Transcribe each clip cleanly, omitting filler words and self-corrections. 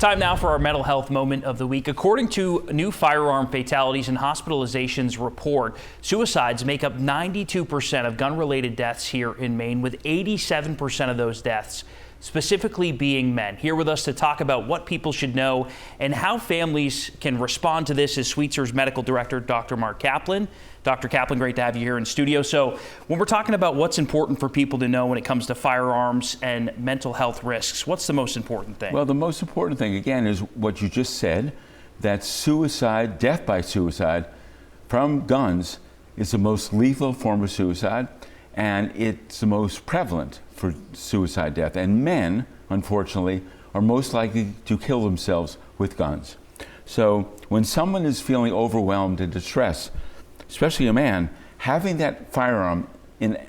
Time now for our mental health moment of the week. According to a new firearm fatalities and hospitalizations report, suicides make up 92% of gun-related deaths here in Maine, with 87% of those deaths specifically being men. Here with us to talk about what people should know and how families can respond to this is Sweetser's medical director, Dr. Marc Kaplan. Dr. Kaplan, great to have you here in studio. So when we're talking about what's important for people to know when it comes to firearms and mental health risks, what's the most important thing? Well, the most important thing, again, is what you just said, that suicide, death by suicide from guns is the most lethal form of suicide, and it's the most prevalent for suicide death. And men, unfortunately, are most likely to kill themselves with guns. So when someone is feeling overwhelmed and distressed, especially a man, having that firearm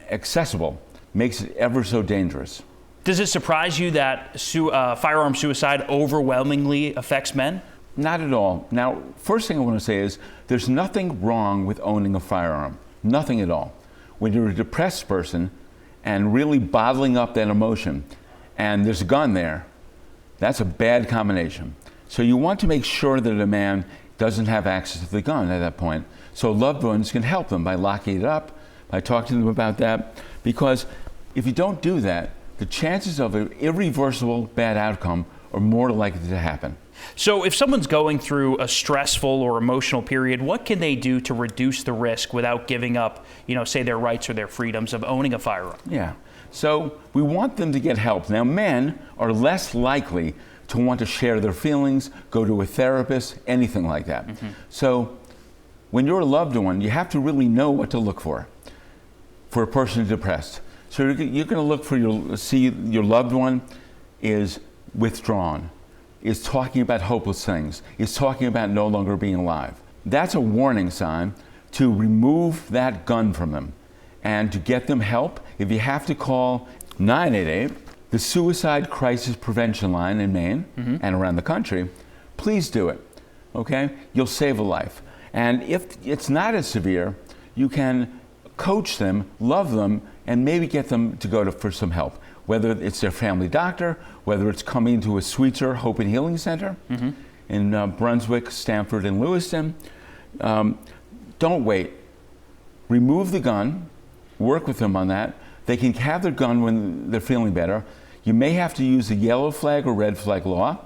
accessible makes it ever so dangerous. Does it surprise you that firearm suicide overwhelmingly affects men? Not at all. Now, first thing I want to say is there's nothing wrong with owning a firearm. Nothing at all. When you're a depressed person and really bottling up that emotion and there's a gun there, that's a bad combination. So you want to make sure that a man doesn't have access to the gun at that point. So loved ones can help them by locking it up, by talking to them about that, because if you don't do that, the chances of an irreversible bad outcome are more likely to happen. So if someone's going through a stressful or emotional period, what can they do to reduce the risk without giving up, say their rights or their freedoms of owning a firearm? Yeah, so we want them to get help. Now, men are less likely to want to share their feelings, go to a therapist, anything like that. Mm-hmm. So when you're a loved one, you have to really know what to look for a person depressed. So you're going to look for see your loved one is withdrawn, is talking about hopeless things, is talking about no longer being alive. That's a warning sign to remove that gun from them and to get them help. If you have to call 988, the Suicide Crisis Prevention Line in Maine and around the country, please do it, okay? You'll save a life. And if it's not as severe, you can coach them, love them, and maybe get them to go for some help, whether it's their family doctor, whether it's coming to a Sweetser Hope and Healing Center in Brunswick, Stamford, and Lewiston. Don't wait. Remove the gun, work with them on that. They can have their gun when they're feeling better. You may have to use the yellow flag or red flag law.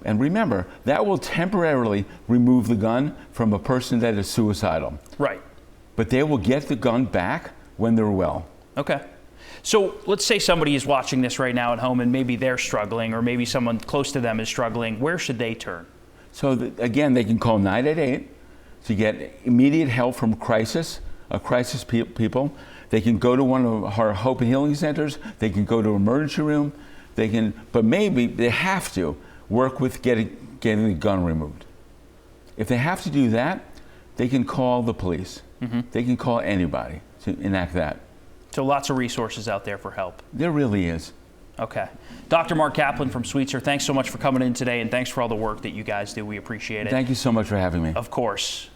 And remember, that will temporarily remove the gun from a person that is suicidal. Right. But they will get the gun back when they're well. Okay. So let's say somebody is watching this right now at home and maybe they're struggling, or maybe someone close to them is struggling. Where should they turn? So again, they can call 988 to get immediate help from crisis people. They can go to one of our Hope and Healing Centers. They can go to an emergency room. But maybe they have to work with getting the gun removed. If they have to do that, they can call the police. They can call anybody to enact that. So lots of resources out there for help. There really is. Okay. Dr. Marc Kaplan from Sweetser, thanks so much for coming in today, and thanks for all the work that you guys do. We appreciate it. Thank you so much for having me. Of course.